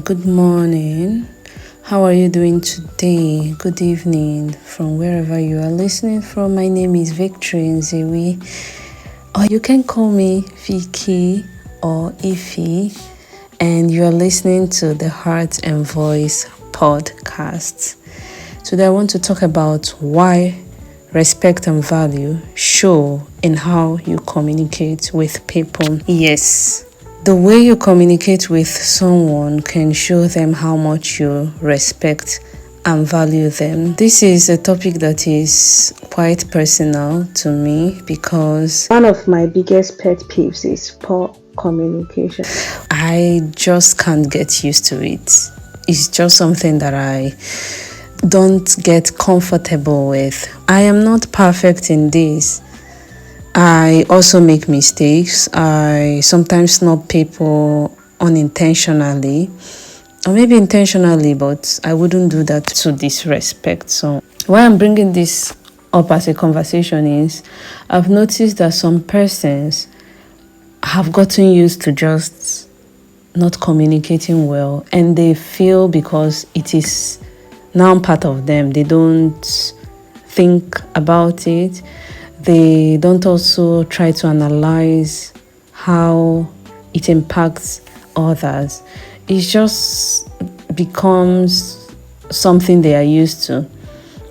good morning. How are you doing today? Good evening from wherever you are listening from. My name is Victory Nzewi, or you can call me Vicky or Ify, and you are listening to the Heart and Voice podcast. Today I want to talk about why respect and value show in how you communicate with people. Yes. The way you communicate with someone can show them how much you respect and value them. This is a topic that is quite personal to me because one of my biggest pet peeves is poor communication. I just can't get used to it. It's just something that I don't get comfortable with. I am not perfect in this. I also make mistakes. I sometimes snub people unintentionally, or maybe intentionally, but I wouldn't do that to disrespect. So why I'm bringing this up as a conversation is I've noticed that some persons have gotten used to just not communicating well, and they feel because it is now part of them, they don't think about it. They don't also try to analyze how it impacts others. It just becomes something they are used to.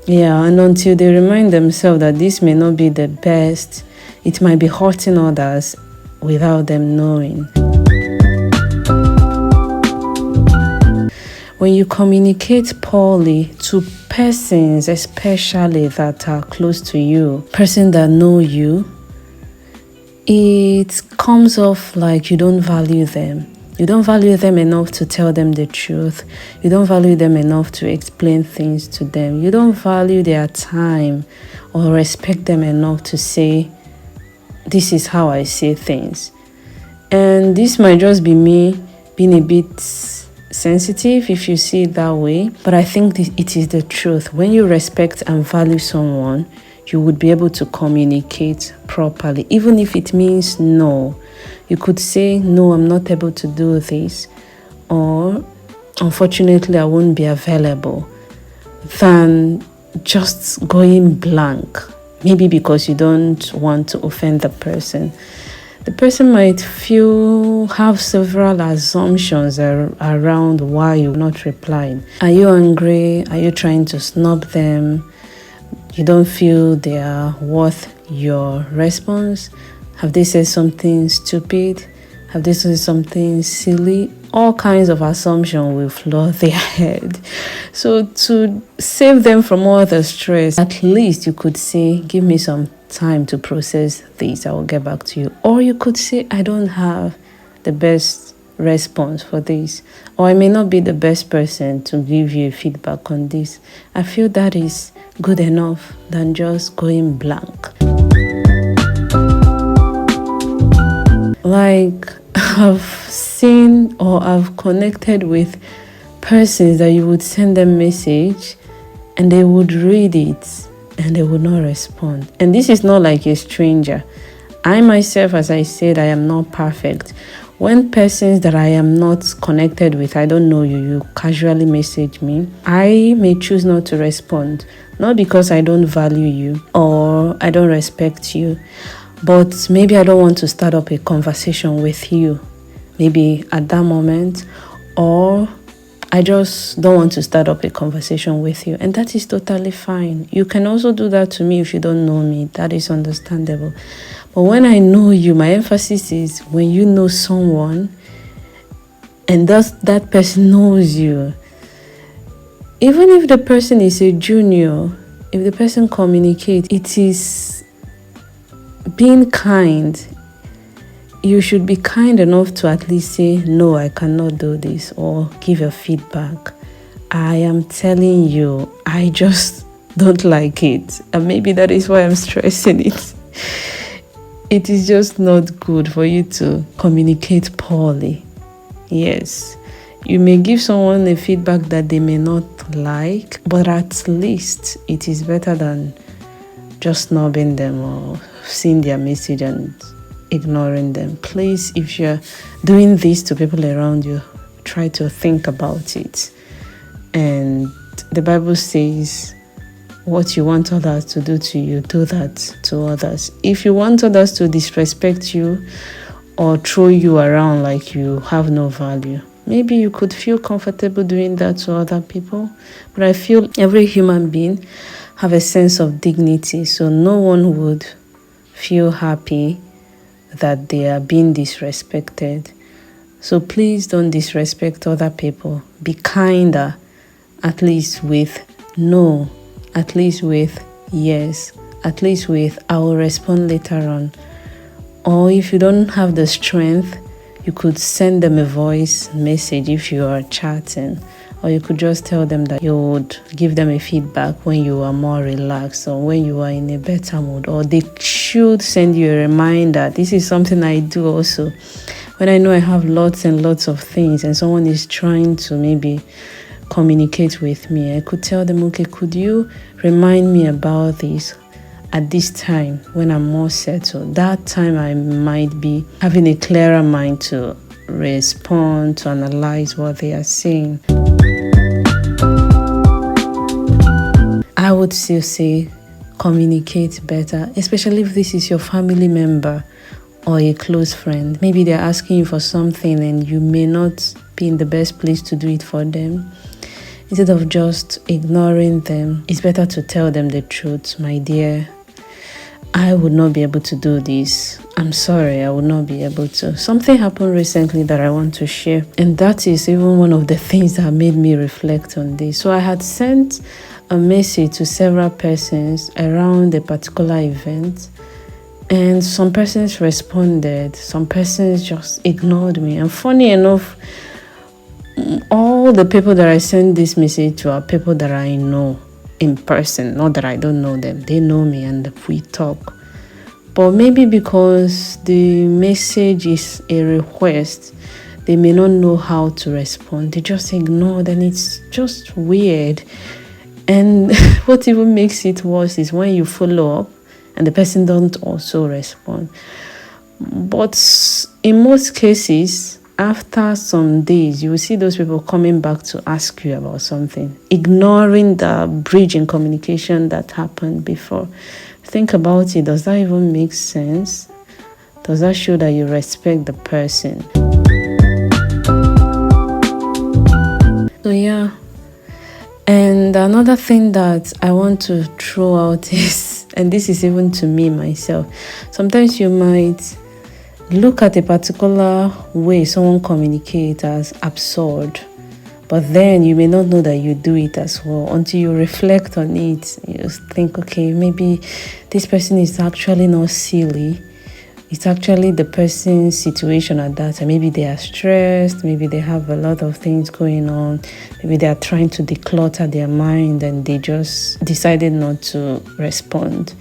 And until they remind themselves that this may not be the best, it might be hurting others without them knowing. When you communicate poorly to persons, especially that are close to you, persons that know you, it comes off like you don't value them. You don't value them enough to tell them the truth. You don't value them enough to explain things to them. You don't value their time or respect them enough to say, this is how I say things. And this might just be me being a bit sensitive if you see it that way, but I think it is the truth. When you respect and value someone, you would be able to communicate properly, even if it means no. You could say, no, I'm not able to do this, or unfortunately I won't be available, than just going blank, maybe because you don't want to offend the person. The person might have several assumptions around why you're not replying. Are you angry? Are you trying to snub them? You don't feel they are worth your response? Have they said something stupid? Have they said something silly? All kinds of assumptions will flood their head. So to save them from all the stress, at least you could say, give me some time to process this, I will get back to you. Or you could say, I don't have the best response for this, or I may not be the best person to give you feedback on this. I feel that is good enough than just going blank. Like, I've seen or I've connected with persons that you would send them message and they would read it and they would not respond. And this is not like a stranger. I myself, as I said, I am not perfect. When persons that I am not connected with, I don't know you casually message me, I may choose not to respond. Not because I don't value you or I don't respect you, but maybe I don't want to start up a conversation with you, maybe at that moment, or I just don't want to start up a conversation with you, and that is totally fine. You can also do that to me if you don't know me. That is understandable. But when I know you, my emphasis is when you know someone and that person knows you. Even if the person is a junior, if the person communicates, it is being kind. You should be kind enough to at least say, no, I cannot do this, or give a feedback. I am telling you, I just don't like it. And maybe that is why I'm stressing it. It is just not good for you to communicate poorly. Yes, you may give someone a feedback that they may not like, but at least it is better than just snubbing them or seeing their message and ignoring them. Please, if you're doing this to people around you, try to think about it. And the Bible says, what you want others to do to you, do that to others. If you want others to disrespect you or throw you around like you have no value, maybe you could feel comfortable doing that to other people. But I feel every human being have a sense of dignity, so no one would feel happy that they are being disrespected. So please don't disrespect other people. Be kinder, at least with no, at least with yes, at least with I will respond later on. Or if you don't have the strength, you could send them a voice message if you are chatting, or you could just tell them that you would give them a feedback when you are more relaxed or when you are in a better mood, or they should send you a reminder. This is something I do also. When I know I have lots and lots of things and someone is trying to maybe communicate with me, I could tell them, okay, could you remind me about this at this time when I'm more settled? That time I might be having a clearer mind to respond, to analyze what they are saying. I would still say communicate better, especially if this is your family member or a close friend. Maybe they're asking you for something and you may not be in the best place to do it for them. Instead of just ignoring them, it's better to tell them the truth. My dear, I would not be able to do this. I'm sorry, I would not be able to. Something happened recently that I want to share, and that is even one of the things that made me reflect on this. So I had sent a message to several persons around a particular event, and some persons responded, some persons just ignored me. And funny enough, all the people that I send this message to are people that I know in person, not that I don't know them. They know me and we talk. But maybe because the message is a request, they may not know how to respond. They just ignored, and it's just weird. And what even makes it worse is when you follow up and the person don't also respond. But in most cases, after some days, you will see those people coming back to ask you about something, ignoring the bridge in communication that happened before. Think about it. Does that even make sense? Does that show that you respect the person? So yeah. And another thing that I want to throw out is, and this is even to me myself, sometimes you might look at a particular way someone communicates as absurd, but then you may not know that you do it as well until you reflect on it. You think, okay, maybe this person is actually not silly. It's actually the person's situation at that time. Maybe they are stressed, maybe they have a lot of things going on, maybe they are trying to declutter their mind and they just decided not to respond.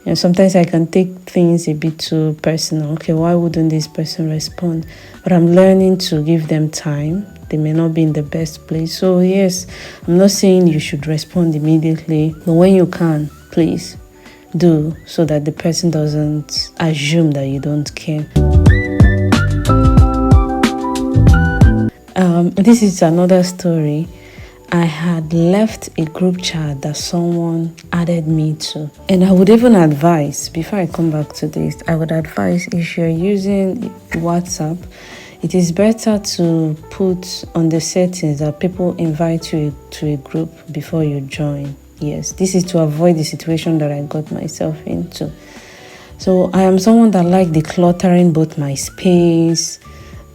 And sometimes I can take things a bit too personal. Okay, why wouldn't this person respond? But I'm learning to give them time. They may not be in the best place. So yes, I'm not saying you should respond immediately, but when you can, please do, so that the person doesn't assume that you don't care. This is another story. I had left a group chat that someone added me to. And I would even advise, before I come back to this, I would advise, if you're using WhatsApp, it is better to put on the settings that people invite you to a group before you join. Yes, this is to avoid the situation that I got myself into. So I am someone that likes decluttering both my space,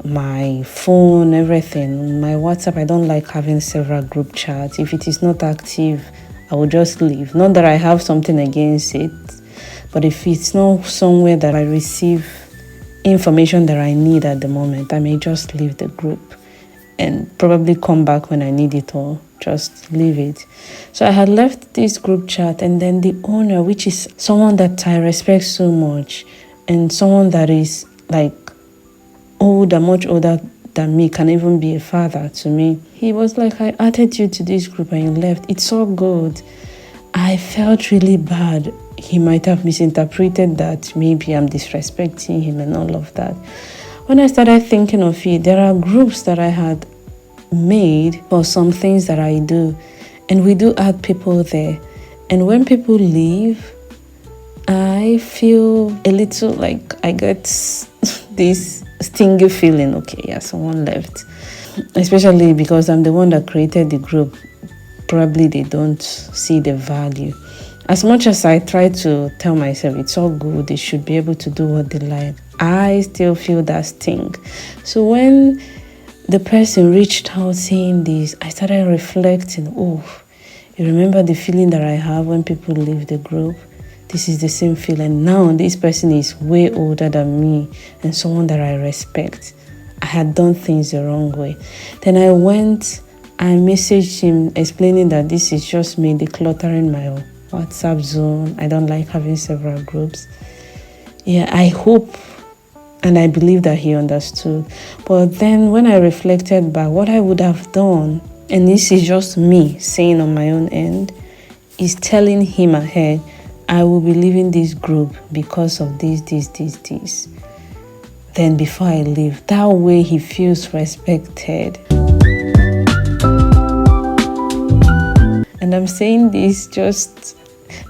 my phone, everything. My WhatsApp, I don't like having several group chats. If it is not active, I will just leave. Not that I have something against it, but if it's not somewhere that I receive information that I need at the moment, I may just leave the group and probably come back when I need it, or just leave it. So I had left this group chat, and then the owner, which is someone that I respect so much and someone that is like older, much older than me, can even be a father to me, he was like, I added you to this group and you left. It's all good. I felt really bad. He might have misinterpreted that maybe I'm disrespecting him and all of that. When I started thinking of it, there are groups that I had made for some things that I do. And we do add people there. And when people leave, I feel a little like I get this stingy feeling. Okay, yeah, someone left. Especially because I'm the one that created the group. Probably they don't see the value. As much as I try to tell myself it's all good, they should be able to do what they like, I still feel that sting. So when the person reached out saying this, I started reflecting. Oh, you remember the feeling that I have when people leave the group? This is the same feeling. Now this person is way older than me and someone that I respect. I had done things the wrong way. Then I messaged him explaining that this is just me decluttering my WhatsApp zone. I don't like having several groups. Yeah, I hope and I believe that he understood. But then when I reflected back, what I would have done, and this is just me saying on my own end, is telling him ahead, I will be leaving this group because of this. Then before I leave, that way he feels respected. And I'm saying this just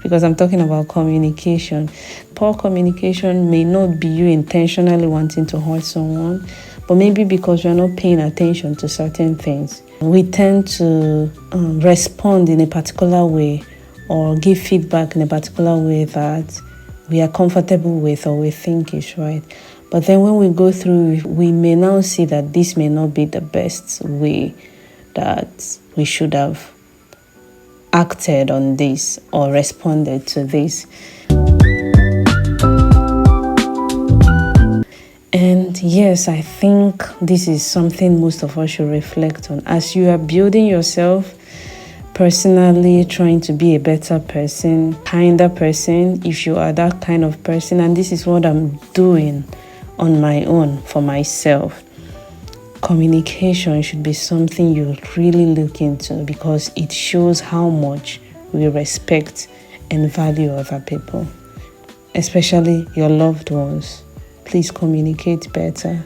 because I'm talking about communication. Poor communication may not be you intentionally wanting to hurt someone, but maybe because you're not paying attention to certain things. We tend to respond in a particular way or give feedback in a particular way that we are comfortable with or we think is right. But then when we go through, we may now see that this may not be the best way that we should have acted on this or responded to this. And yes, I think this is something most of us should reflect on. As you are building yourself personally, trying to be a better person, kinder person, if you are that kind of person, and this is what I'm doing on my own for myself, communication should be something you really look into because it shows how much we respect and value other people, especially your loved ones. Please communicate better.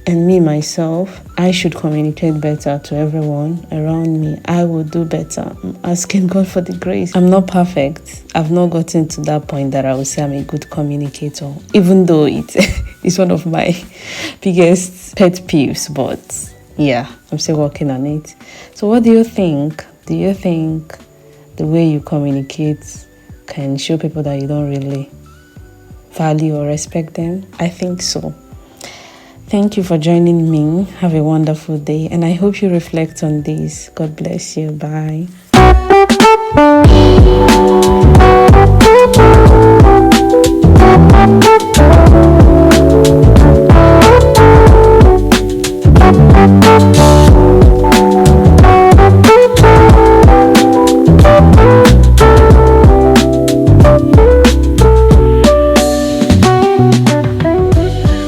And me, myself, I should communicate better to everyone around me. I will do better. I'm asking God for the grace. I'm not perfect. I've not gotten to that point that I would say I'm a good communicator, even though it's one of my biggest pet peeves. But yeah, I'm still working on it. So what do you think? Do you think the way you communicate can show people that you don't really value or respect them? I think so. Thank you for joining me. Have a wonderful day, and I hope you reflect on this. God bless you. Bye.